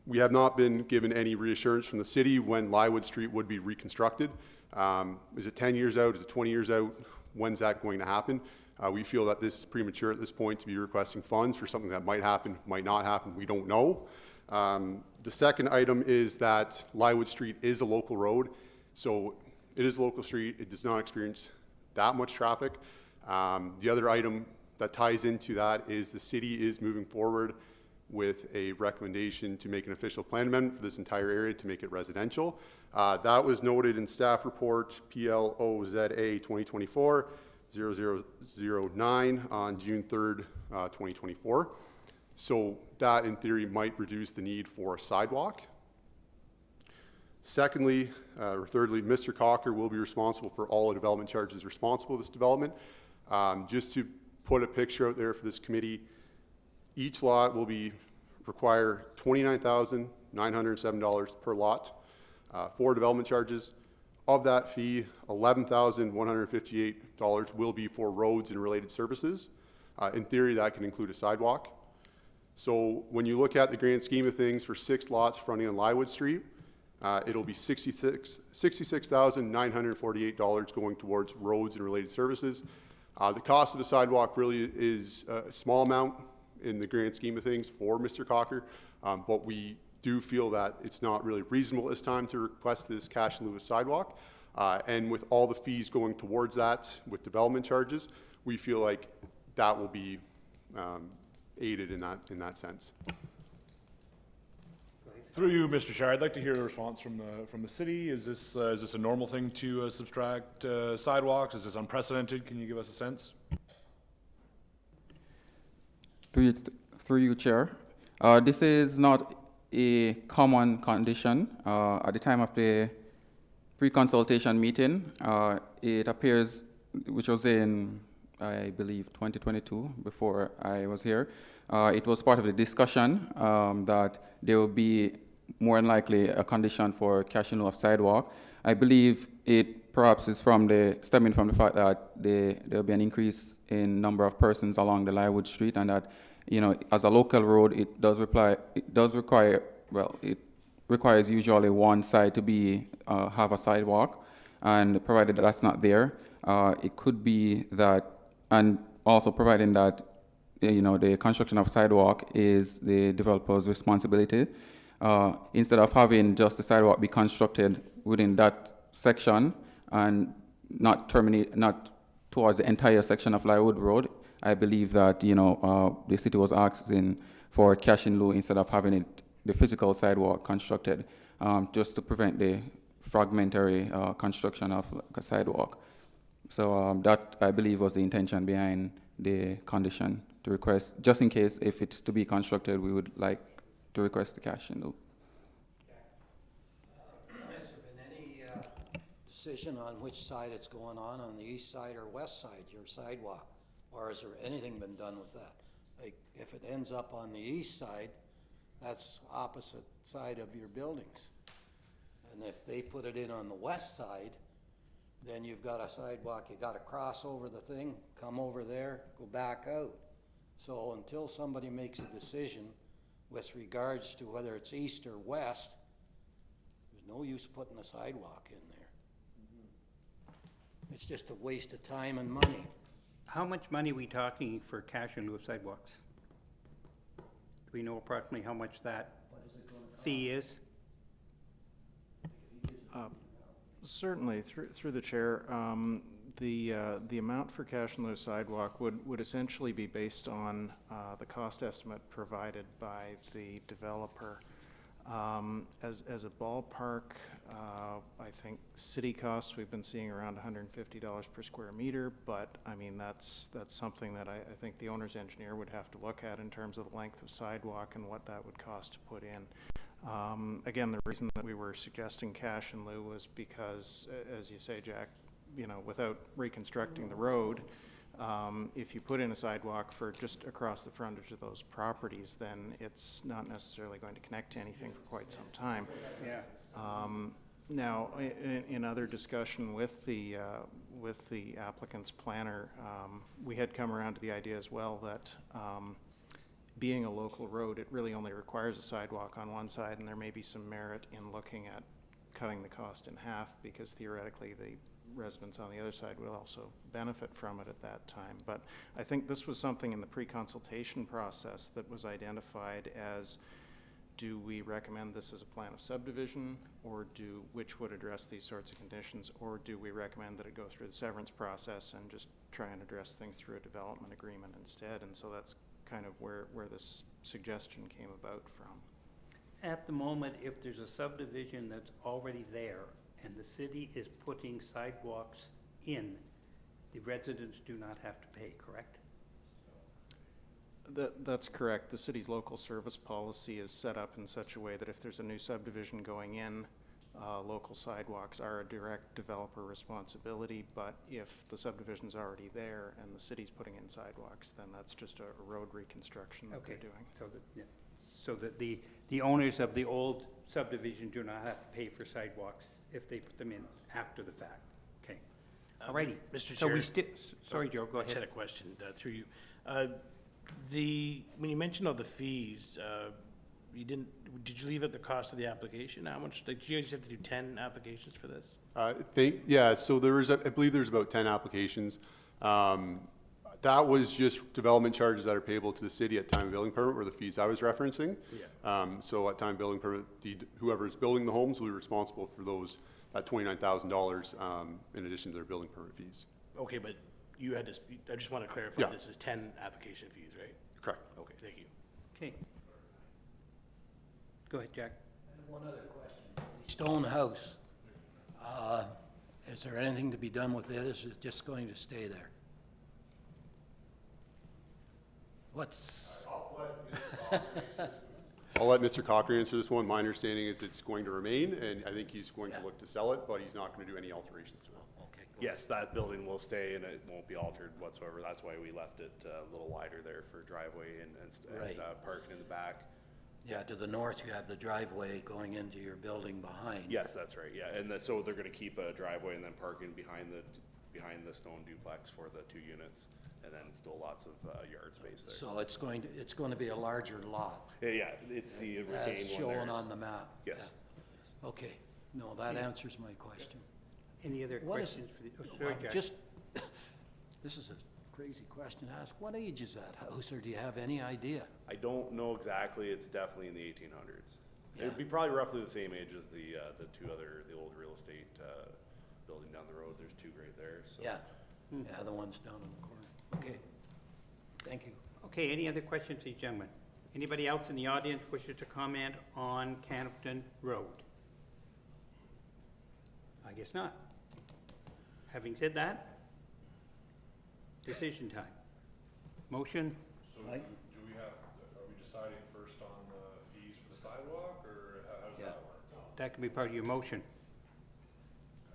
N: we have not been given any reassurance from the city when Lywood Street would be reconstructed. Is it 10 years out? Is it 20 years out? When's that going to happen? We feel that this is premature at this point to be requesting funds for something that might happen, might not happen. We don't know. The second item is that Lywood Street is a local road. So it is a local street. It does not experience that much traffic. The other item that ties into that is the city is moving forward with a recommendation to make an official plan amendment for this entire area to make it residential. That was noted in staff report PLOZA 2024-0009 on June 3rd, 2024. So that in theory might reduce the need for a sidewalk. Secondly, or thirdly, Mr. Cocker will be responsible for all the development charges responsible for this development. Just to put a picture out there for this committee, each lot will require $29,907 per lot for development charges. Of that fee, $11,158 will be for roads and related services. In theory, that can include a sidewalk. So when you look at the grand scheme of things for 6 lots fronting on Lywood Street, it'll be $66,948 going towards roads and related services. The cost of the sidewalk really is a small amount in the grand scheme of things for Mr. Cocker, but we do feel that it's not really reasonable at this time to request this cash in lieu of sidewalk. And with all the fees going towards that with development charges, we feel like that will be aided in that sense.
H: Through you, Mr. Chair, I'd like to hear a response from the city. Is this a normal thing to subtract sidewalks? Is this unprecedented? Can you give us a sense?
B: Through you, Chair. This is not a common condition. At the time of the pre-consultation meeting, it appears, which was in, I believe, 2022, before I was here. It was part of the discussion that there will be more than likely a condition for cash in lieu of sidewalk. I believe it perhaps is stemming from the fact that there will be an increase in number of persons along the Lywood Street, and that, as a local road, it requires usually one side to have a sidewalk, and provided that that's not there, it could be that, and also providing that the construction of sidewalk is the developer's responsibility. Instead of having just the sidewalk be constructed within that section and not towards the entire section of Lywood Road, I believe that the city was asking for cash in lieu instead of having the physical sidewalk constructed, just to prevent the fragmentary construction of a sidewalk. So that, I believe, was the intention behind the condition to request, just in case if it's to be constructed, we would like to request the cash in lieu.
M: Has there been any decision on which side it's going on the east side or west side, your sidewalk? Or has there anything been done with that? Like, if it ends up on the east side, that's opposite side of your buildings. And if they put it in on the west side, then you've got a sidewalk, you gotta cross over the thing, come over there, go back out. So until somebody makes a decision with regards to whether it's east or west, there's no use putting a sidewalk in there. It's just a waste of time and money.
A: How much money are we talking for cash in lieu of sidewalks? Do we know approximately how much that fee is?
D: Certainly, through the chair, the amount for cash in lieu of sidewalk would essentially be based on the cost estimate provided by the developer. As a ballpark, I think city costs, we've been seeing around $150 per square meter, but I mean, that's something that I think the owner's engineer would have to look at in terms of the length of sidewalk and what that would cost to put in. Again, the reason that we were suggesting cash in lieu was because, as you say, Jack, you know, without reconstructing the road, if you put in a sidewalk for just across the frontage of those properties, then it's not necessarily going to connect to anything for quite some time.
A: Yeah.
D: Now, in other discussion with the applicant's planner, we had come around to the idea as well that being a local road, it really only requires a sidewalk on one side, and there may be some merit in looking at cutting the cost in half, because theoretically the residents on the other side will also benefit from it at that time. But I think this was something in the pre-consultation process that was identified as, do we recommend this as a plan of subdivision, or which would address these sorts of conditions, or do we recommend that it go through the severance process and just try and address things through a development agreement instead? And so that's kind of where this suggestion came about from.
A: At the moment, if there's a subdivision that's already there and the city is putting sidewalks in, the residents do not have to pay, correct?
D: That's correct. The city's local service policy is set up in such a way that if there's a new subdivision going in, local sidewalks are a direct developer responsibility, but if the subdivision's already there and the city's putting in sidewalks, then that's just a road reconstruction that they're doing.
A: So that the owners of the old subdivision do not have to pay for sidewalks if they put them in after the fact. Okay. All righty.
F: Mr.
A: So we
F: Chair.
A: sorry, Joe, go
F: I just had
A: ahead.
F: a question through you. When you mentioned all the fees, did you leave out the cost of the application? How much, did you guys have to do 10 applications for this?
N: Yeah, so I believe there's about 10 applications. That was just development charges that are payable to the city at time of building permit, were the fees I was referencing.
F: Yeah.
N: So at time of building permit, whoever is building the homes will be responsible for that $29,000 in addition to their building permit fees.
F: Okay, but you had to, I just want to clarify,
N: Yeah.
F: this is 10 application fees, right?
N: Correct.
F: Okay, thank you.
A: Okay. Go ahead, Jack.
M: One other question. Stone house, is there anything to be done with it? Is it just going to stay there?
N: I'll let Mr. Cochran answer this one. My understanding is it's going to remain, and I think he's going to look to sell it, but he's not going to do any alterations to it.
M: Okay.
O: Yes, that building will stay and it won't be altered whatsoever. That's why we left it a little wider there for driveway and
M: Right.
O: parking in the back.
M: Yeah, to the north, you have the driveway going into your building behind.
O: Yes, that's right, yeah. And so they're gonna keep a driveway and then parking behind the stone duplex for the 2 units. And then still lots of yard space there.
M: So it's going to be a larger lot,
O: Yeah, it's the retained one there.
M: as shown on the map?
O: Yes.
M: Yeah. Okay, no, that answers my question.
A: Any other
M: What is-
A: questions for the, oh, sorry, Jack.
M: Just, this is a crazy question to ask. What age is that house, or do you have any idea?
O: I don't know exactly, it's definitely in the 1800s.
M: Yeah.
O: It'd be probably roughly the same age as the the old real estate building down the road. There's 2 right there, so.
M: Yeah, yeah, the ones down in the corner. Okay, thank you.
A: Okay, any other questions, these gentlemen? Anybody else in the audience wishes to comment on Canafton Road? I guess not. Having said that, decision time. Motion?
H: So do we are we deciding first on the fees for the sidewalk, or how does that work?
A: That can be part of your motion.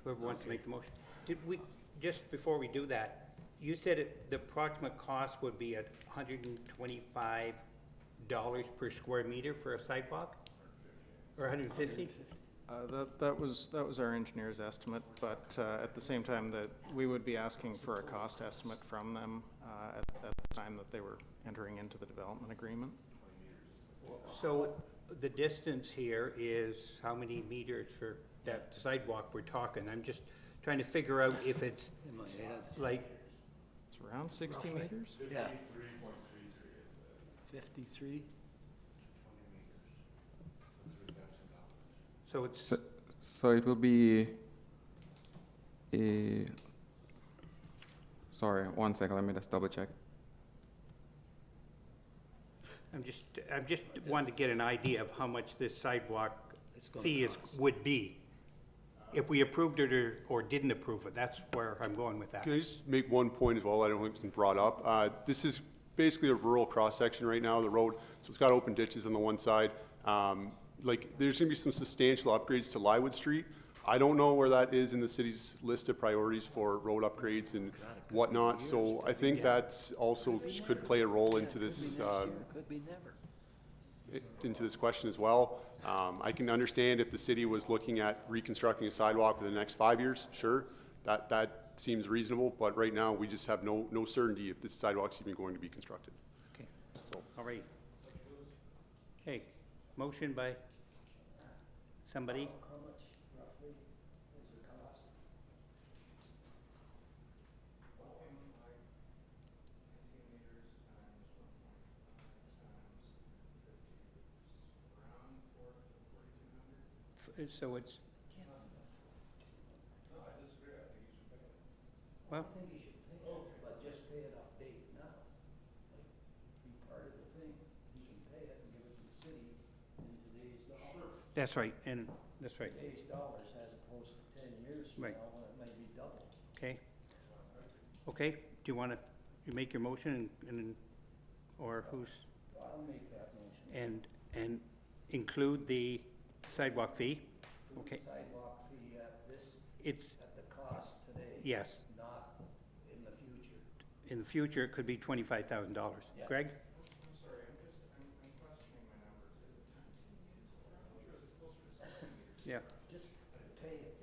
A: Whoever wants to make the motion. Did we, just before we do that, you said the approximate cost would be at $125 per square meter for a sidewalk? Or 150?
D: That was our engineer's estimate, but at the same time, that we would be asking for a cost estimate from them at the time that they were entering into the development agreement.
A: So the distance here is how many meters for that sidewalk we're talking? I'm just trying to figure out if it's like,
D: It's around 60 meters?
M: Yeah. 53?
A: so it's,
B: So it will be a, sorry, one second, let me just double check.
A: I'm just wanting to get an idea of how much this sidewalk
M: It's gonna
A: fee would be. If we approved it or didn't approve it, that's where I'm going with that.
N: Can I just make one point as well? I don't think it's been brought up. This is basically a rural cross-section right now of the road, so it's got open ditches on the one side. Like, there's gonna be some substantial upgrades to Lywood Street. I don't know where that is in the city's list of priorities for road upgrades and whatnot, so I think that also could play a role into this,
M: Could be never.
N: into this question as well. I can understand if the city was looking at reconstructing a sidewalk for the next 5 years, sure, that seems reasonable, but right now, we just have no certainty if this sidewalk's even going to be constructed.
A: Okay, all right. Okay, motion by somebody? So it's, well,
M: I think you should pay it, but just pay it update now. Like, be part of the thing. You can pay it and give it to the city in today's dollars.
A: that's right, and, that's right,
M: Today's dollars as opposed to 10 years from
A: Right.
M: now when it might be double.
A: okay. Okay, do you want to, you make your motion and, or who's,
M: I'll make that motion.
A: and include the sidewalk fee? Okay,
M: Sidewalk fee at this,
A: it's,
M: at the cost today.
A: yes,
M: Not in the future.
A: in the future, it could be $25,000.
M: Yeah.
A: Greg? Yeah,
M: Just pay it,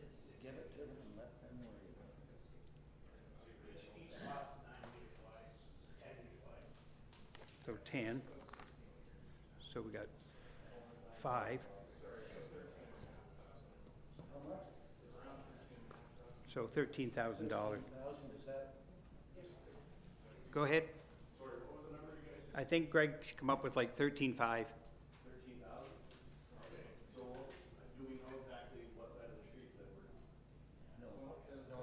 M: give it to them and let them worry about it.
A: so 10. So we got 5.
M: How much?
A: So $13,000.
M: $1,000, is that?
A: Go ahead. I think Greg should come up with like 13.5.
M: No,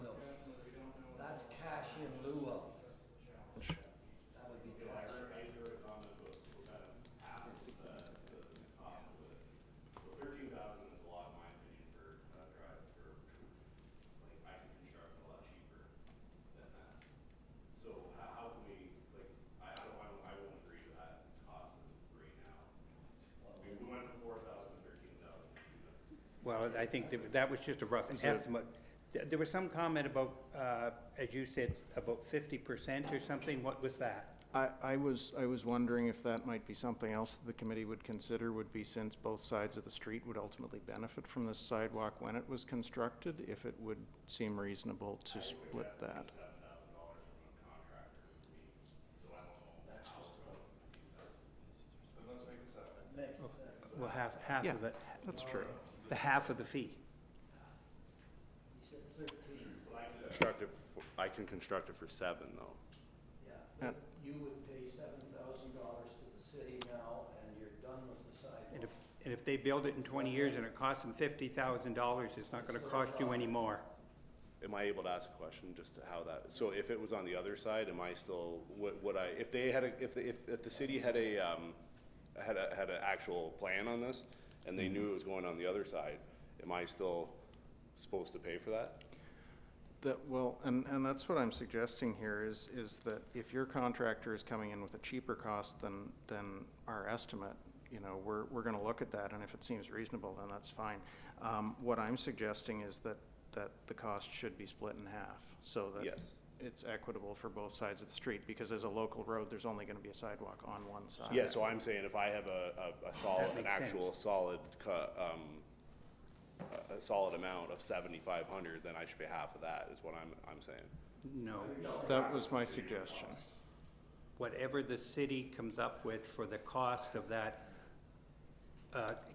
M: no. That's cash in lieu of. That would be cash.
A: Well, I think that was just a rough estimate. There was some comment about, as you said, about 50% or something. What was that?
D: I was wondering if that might be something else that the committee would consider, would be since both sides of the street would ultimately benefit from this sidewalk when it was constructed, if it would seem reasonable to split that.
A: Well, half
D: Yeah,
A: of it,
D: that's true.
A: the half of the fee.
M: He said 13.
O: I can construct it for 7 though.
M: Yeah, but you would pay $7,000 to the city now and you're done with the sidewalk.
A: And if they build it in 20 years and it costs them $50,000, it's not going to cost you any more.
O: Am I able to ask a question, just to how that, so if it was on the other side, am I still, would I, if they had if the city had had an actual plan on this, and they knew it was going on the other side, am I still supposed to pay for that?
D: Well, and that's what I'm suggesting here is that if your contractor is coming in with a cheaper cost than our estimate, you know, we're gonna look at that, and if it seems reasonable, then that's fine. What I'm suggesting is that the cost should be split in half, so that
O: Yes.
D: it's equitable for both sides of the street, because as a local road, there's only gonna be a sidewalk on one side.
O: Yeah, so I'm saying if I have a solid, an
A: makes
O: actual
A: sense.
O: solid, a solid amount of 7,500, then I should pay half of that, is what I'm saying.
A: No.
D: That was my suggestion.
A: Whatever the city comes up with for the cost of that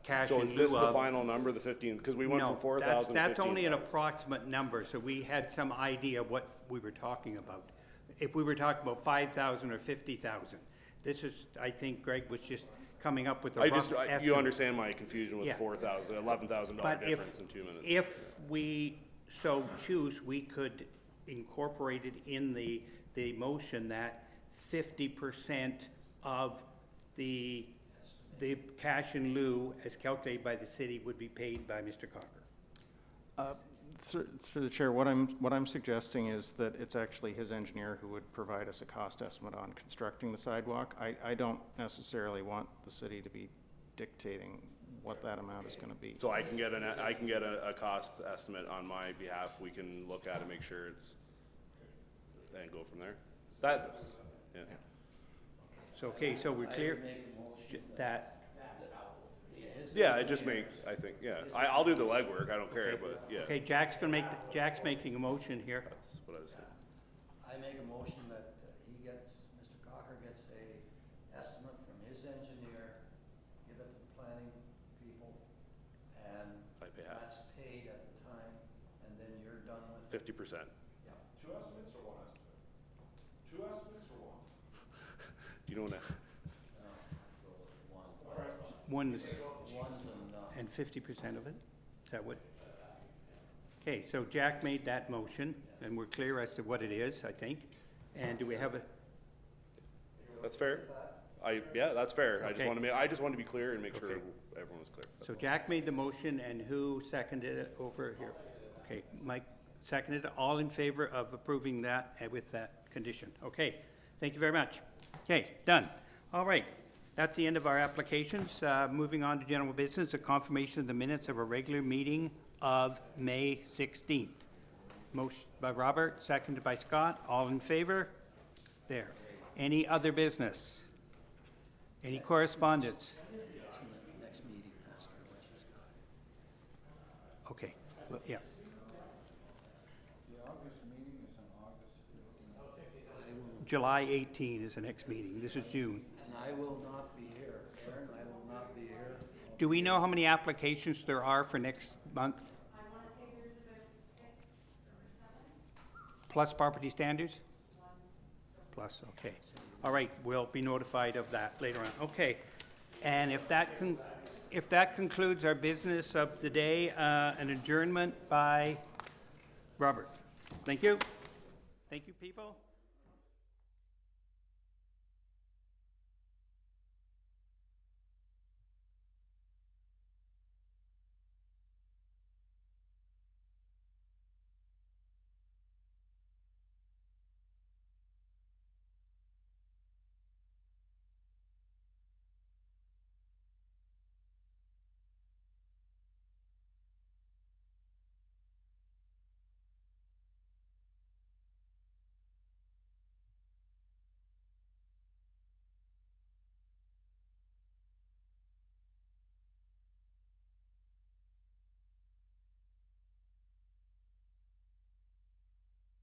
A: cash
O: So
A: in
O: is this
A: lieu
O: the
A: of.
O: final number, the 15, because we went
A: No,
O: from 4,000 to
A: that's only an
O: 15,000.
A: approximate number, so we had some idea what we were talking about. If we were talking about 5,000 or 50,000, this is, I think Greg was just coming up with a rough estimate.
O: You understand my confusion with
A: Yeah.
O: $4,000, $11,000
A: But
O: difference in 2 minutes.
A: if we so choose, we could incorporate it in the motion that 50% of the cash in lieu as calculated by the city would be paid by Mr. Cocker.
D: Through the chair, what I'm suggesting is that it's actually his engineer who would provide us a cost estimate on constructing the sidewalk. I don't necessarily want the city to be dictating what that amount is gonna be.
O: So I can get a cost estimate on my behalf, we can look at it, make sure it's, and go from there. That, yeah.
A: So, okay, so we're clear that,
O: Yeah, it just makes, I think, yeah, I'll do the legwork, I don't care, but, yeah.
A: okay, Jack's making a motion here.
O: That's what I was saying.
M: I make a motion that Mr. Cocker gets a estimate from his engineer, give it to the planning people, and
O: I pay half.
M: that's paid at the time, and then you're done with.
O: 50%.
M: Yeah.
H: Two estimates or one estimate? Two estimates or one?
O: Do you know what?
A: One is, and 50% of it? Is that what? Okay, so Jack made that motion, and we're clear as to what it is, I think. And do we have a,
O: That's fair. Yeah, that's fair. I
A: Okay.
O: just want to be clear and make sure
A: Okay.
O: everyone was clear.
A: so Jack made the motion, and who seconded it over here? Okay, Mike seconded it. All in favor of approving that with that condition? Okay, thank you very much. Okay, done. All right, that's the end of our applications. Moving on to general business, a confirmation of the minutes of a regular meeting of May 16th. Motion by Robert, seconded by Scott. All in favor? There. Any other business? Any correspondence?
M: Next meeting, ask her what she's got.
A: Okay, well, yeah. July 18 is the next meeting. This is June.
M: And I will not be here. Aaron, I will not be here.
A: Do we know how many applications there are for next month?
P: I want to say there's about 6 or 7.
A: Plus property standards? Plus, okay. All right, we'll be notified of that later on. Okay. And if that concludes our business of the day, an adjournment by Robert. Thank you. Thank you, people.